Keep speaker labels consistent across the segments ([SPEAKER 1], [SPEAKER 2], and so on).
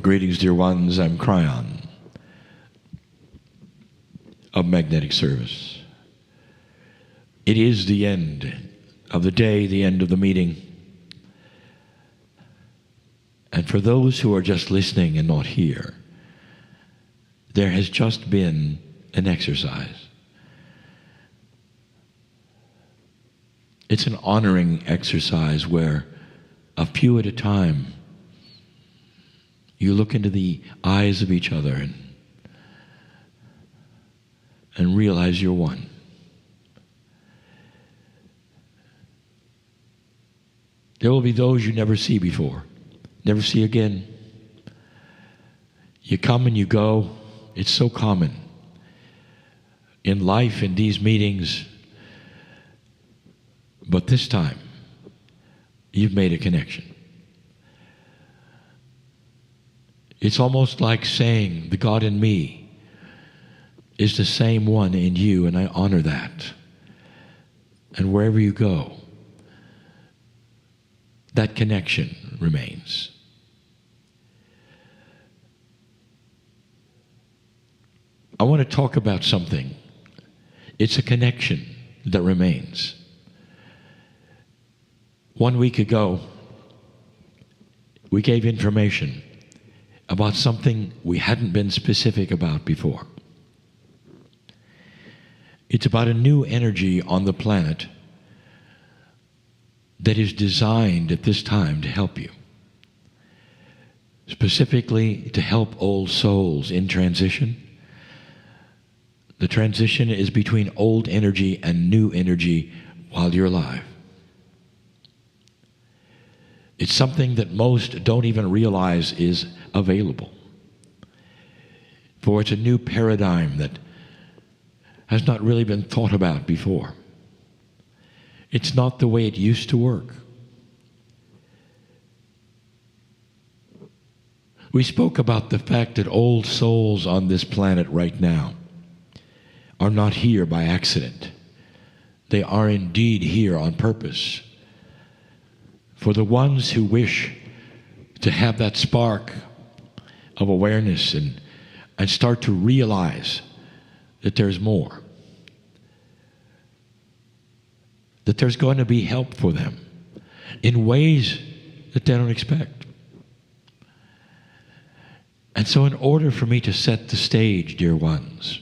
[SPEAKER 1] Greetings, dear ones. I'm Kryon of Magnetic Service. It is the end of the day, the end of the meeting. And for those who are just listening and not here, there has just been an exercise. It's an honoring exercise where a few at a time you look into the eyes of each other and realize you're one. There will be those you never see before, never see again. You come and you go. It's so common in life, in these meetings. But this time, you've made a connection. It's almost like saying, the God in me is the same one in you, and I honor that. And wherever you go, that connection remains. I want to talk about something. It's a connection that remains. 1 week ago, we gave information about something we hadn't been specific about before. It's about a new energy on the planet that is designed at this time to help you. Specifically, to help old souls in transition. The transition is between old energy and new energy while you're alive. It's something that most don't even realize is available. For it's a new paradigm that has not really been thought about before. It's not the way it used to work. We spoke about the fact that old souls on this planet right now are not here by accident. They are indeed here on purpose. For the ones who wish to have that spark of awareness and start to realize that there's more, that there's going to be help for them in ways that they don't expect. And so in order for me to set the stage, dear ones,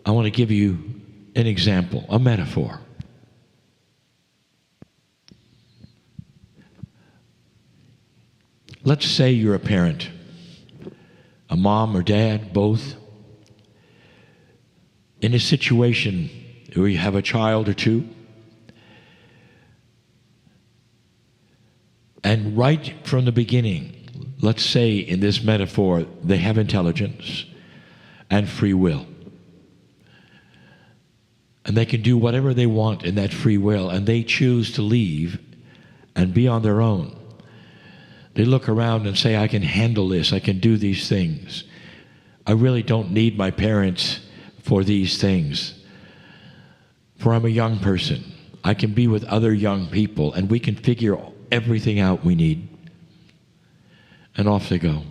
[SPEAKER 1] I want to give you an example, a metaphor. Let's say you're a parent, a mom or dad, both, in a situation where you have a child or two, and right from the beginning, let's say in this metaphor, they have intelligence and free will. And they can do whatever they want in that free will, and they choose to leave and be on their own. They look around and say, I can handle this, I can do these things. I really don't need my parents for these things. For I'm a young person. I can be with other young people, and we can figure everything out we need. And off they go.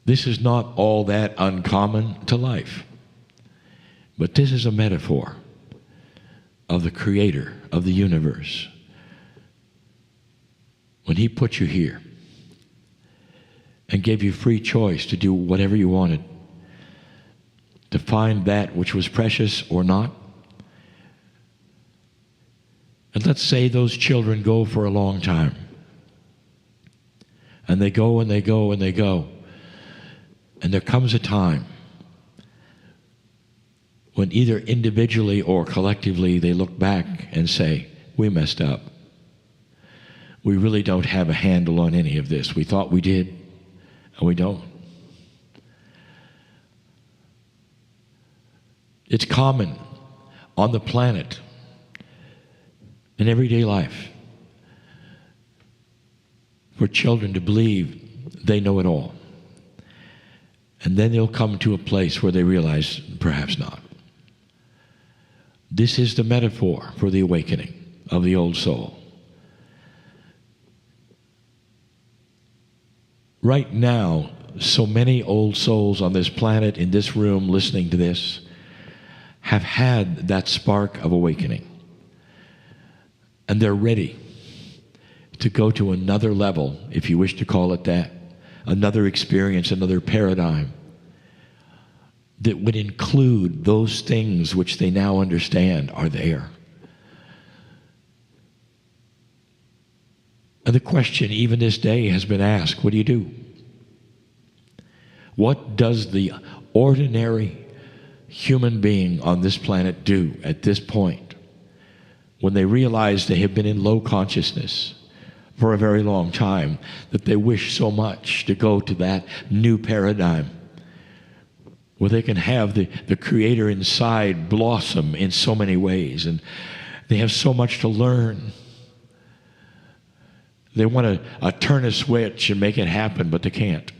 [SPEAKER 1] This is not all that uncommon to life. But this is a metaphor of the Creator of the universe. When He put you here and gave you free choice to do whatever you wanted, to find that which was precious or not. And let's say those children go for a long time. And they go and they go and they go. And there comes a time when either individually or collectively they look back and say, we messed up. We really don't have a handle on any of this. We thought we did, and we don't. It's common on the planet, in everyday life, for children to believe they know it all. And then they'll come to a place where they realize perhaps not. This is the metaphor for the awakening of the old soul. Right now, so many old souls on this planet, in this room, listening to this, have had that spark of awakening. And they're ready to go to another level, if you wish to call it that, another experience, another paradigm that would include those things which they now understand are there. And the question, even this day, has been asked, what do you do? What does the ordinary human being on this planet do at this point when they realize they have been in low consciousness for a very long time, that they wish so much to go to that new paradigm where they can have the Creator inside blossom in so many ways, and they have so much to learn. They want to turn a switch and make it happen, but they can't.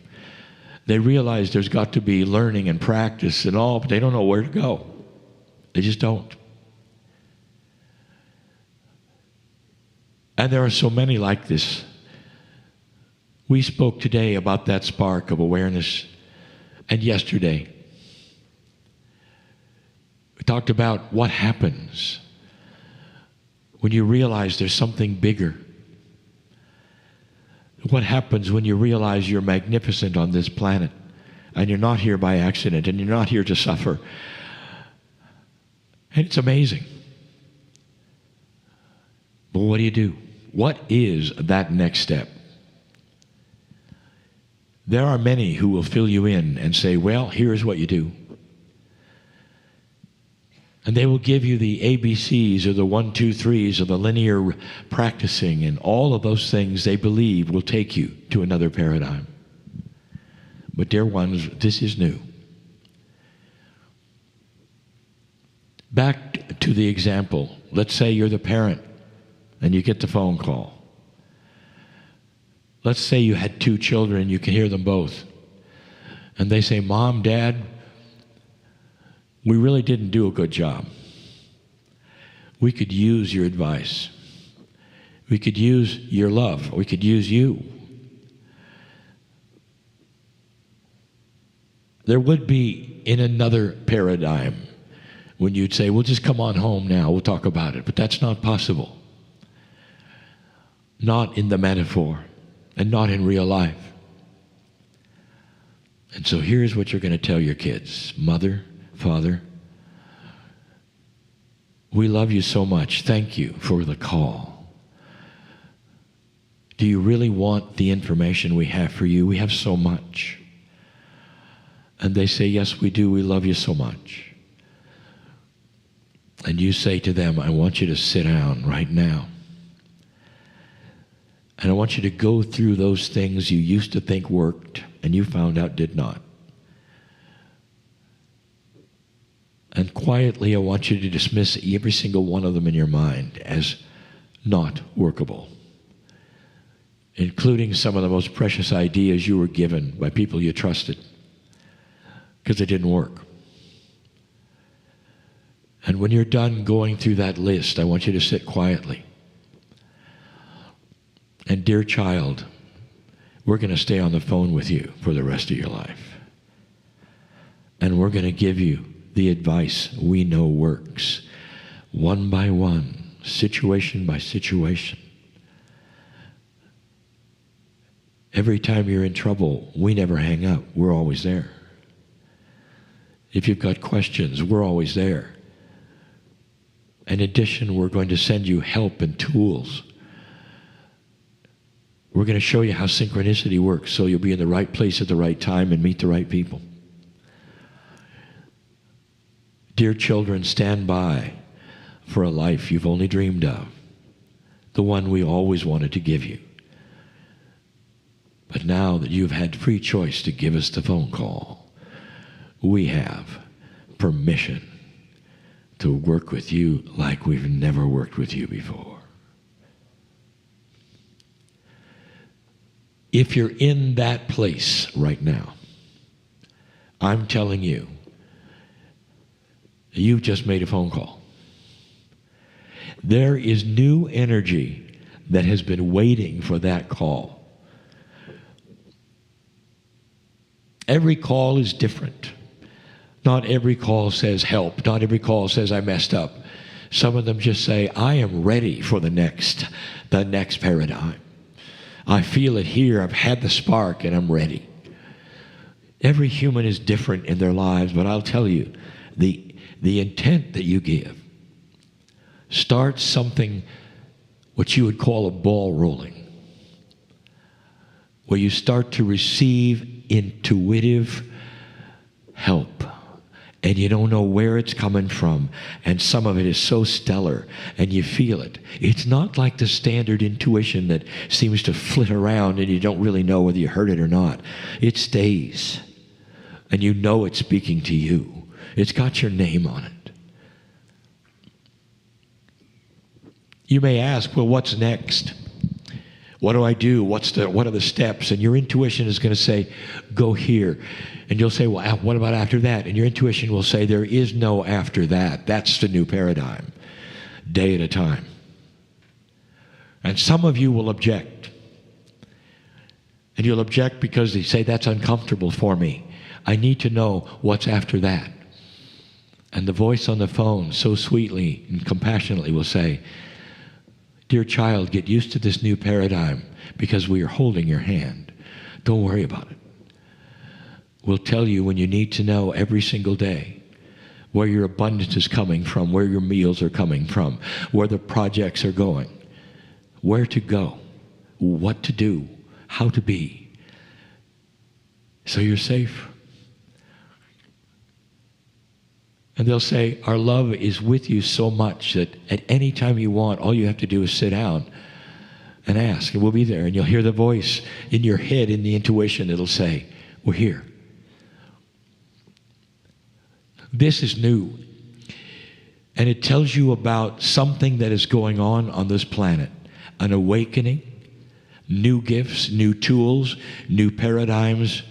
[SPEAKER 1] They realize there's got to be learning and practice and all, but they don't know where to go. They just don't. And there are so many like this. We spoke today about that spark of awareness, and yesterday we talked about what happens when you realize there's something bigger. What happens when you realize you're magnificent on this planet and you're not here by accident and you're not here to suffer. And it's amazing. But what do you do? What is that next step? There are many who will fill you in and say, well, here's what you do. And they will give you the ABCs or the 1, 2, 3s or the linear practicing, and all of those things they believe will take you to another paradigm. But dear ones, this is new. Back to the example. Let's say you're the parent and you get the phone call. Let's say you had 2 children, you can hear them both. And they say, Mom, Dad, we really didn't do a good job. We could use your advice. We could use your love. We could use you. There would be in another paradigm when you'd say, well, just come on home now, we'll talk about it. But that's not possible. Not in the metaphor and not in real life. And so here's what you're going to tell your kids. Mother, Father, we love you so much. Thank you for the call. Do you really want the information we have for you? We have so much. And they say, yes, we do. We love you so much. And you say to them, I want you to sit down right now. And I want you to go through those things you used to think worked and you found out did not. And quietly, I want you to dismiss every single one of them in your mind as not workable, including some of the most precious ideas you were given by people you trusted, because they didn't work. And when you're done going through that list, I want you to sit quietly. And dear child, we're going to stay on the phone with you for the rest of your life. And we're going to give you the advice we know works, one by one, situation by situation. Every time you're in trouble, we never hang up. We're always there. If you've got questions, we're always there. In addition, we're going to send you help and tools. We're going to show you how synchronicity works so you'll be in the right place at the right time and meet the right people. Dear children, stand by for a life you've only dreamed of, the one we always wanted to give you. But now that you've had free choice to give us the phone call, we have permission to work with you like we've never worked with you before. If you're in that place right now, I'm telling you, you've just made a phone call. There is new energy that has been waiting for that call. Every call is different. Not every call says help. Not every call says I messed up. Some of them just say, I am ready for the next paradigm. I feel it here. I've had the spark and I'm ready. Every human is different in their lives, but I'll tell you, the intent that you give starts something what you would call a ball rolling, where you start to receive intuitive help. And you don't know where it's coming from. And some of it is so stellar, and you feel it. It's not like the standard intuition that seems to flit around and you don't really know whether you heard it or not. It stays. And you know it's speaking to you. It's got your name on it. You may ask, well, what's next? What do I do? What are the steps? And your intuition is going to say, go here. And you'll say, well, what about after that? And your intuition will say, there is no after that. That's the new paradigm, day at a time. And some of you will object. And you'll object because they say, that's uncomfortable for me. I need to know what's after that. And the voice on the phone so sweetly and compassionately will say, dear child, get used to this new paradigm because we are holding your hand. Don't worry about it. We'll tell you when you need to know every single day where your abundance is coming from, where your meals are coming from, where the projects are going, where to go, what to do, how to be. So you're safe. And they'll say, our love is with you so much that at any time you want, all you have to do is sit down and ask, and we'll be there. And you'll hear the voice in your head, in the intuition, it'll say, we're here. This is new. And it tells you about something that is going on this planet. An awakening, new gifts, new tools, new paradigms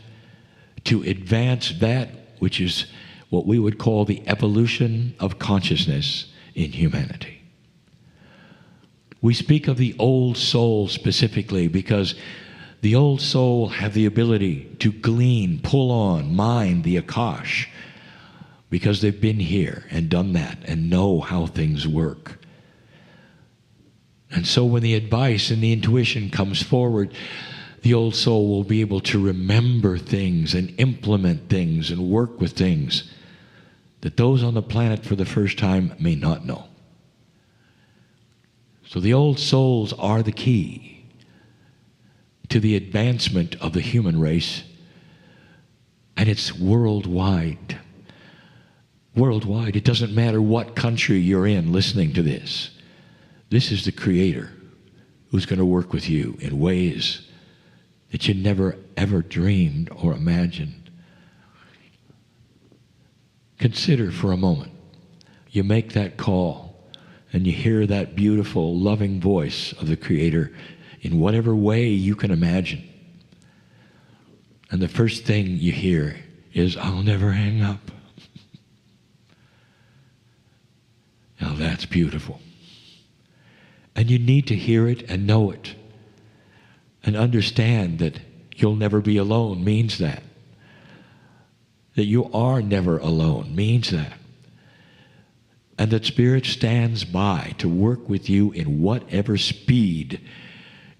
[SPEAKER 1] to advance that which is what we would call the evolution of consciousness in humanity. We speak of the old soul specifically because the old soul have the ability to glean, pull on, mine the Akash, because they've been here and done that and know how things work. And so when the advice and the intuition comes forward, the old soul will be able to remember things and implement things and work with things that those on the planet for the first time may not know. So the old souls are the key to the advancement of the human race, and it's worldwide. Worldwide. It doesn't matter what country you're in listening to this. This is the Creator who's going to work with you in ways that you never ever dreamed or imagined. Consider for a moment. You make that call and you hear that beautiful, loving voice of the Creator in whatever way you can imagine. And the first thing you hear is, I'll never hang up. Now that's beautiful. And you need to hear it and know it. And understand that you'll never be alone means that. That you are never alone means that. And that Spirit stands by to work with you in whatever speed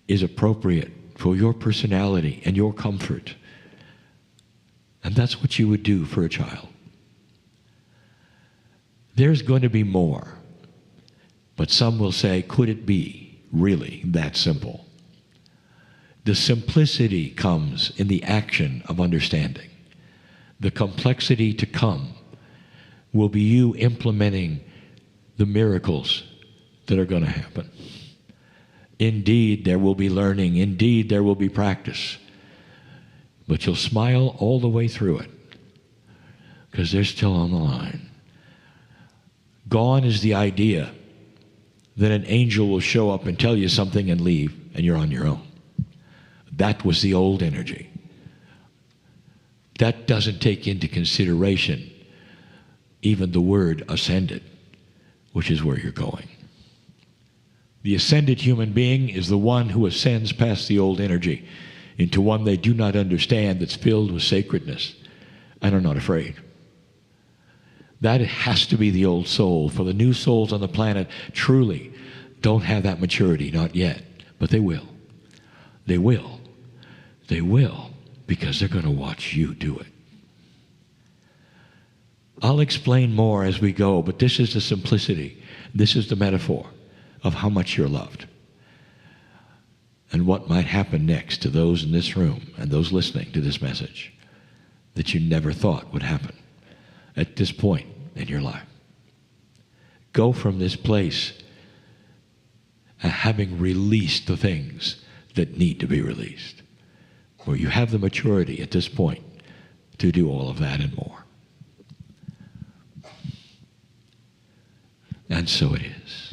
[SPEAKER 1] is appropriate for your personality and your comfort. And that's what you would do for a child. There's going to be more. But some will say, could it be really that simple? The simplicity comes in the action of understanding. The complexity to come will be you implementing the miracles that are going to happen. Indeed, there will be learning. Indeed, there will be practice. But you'll smile all the way through it because they're still on the line. Gone is the idea that an angel will show up and tell you something and leave, and you're on your own. That was the old energy. That doesn't take into consideration even the word ascended, which is where you're going. The ascended human being is the one who ascends past the old energy. into one they do not understand that's filled with sacredness and are not afraid. That has to be the old soul. For the new souls on the planet truly don't have that maturity, not yet. But they will. They will. They will, because they're going to watch you do it. I'll explain more as we go, but this is the simplicity. This is the metaphor of how much you're loved. And what might happen next to those in this room and those listening to this message that you never thought would happen at this point in your life. Go from this place having released the things that need to be released, where you have the maturity at this point to do all of that and more. And so it is.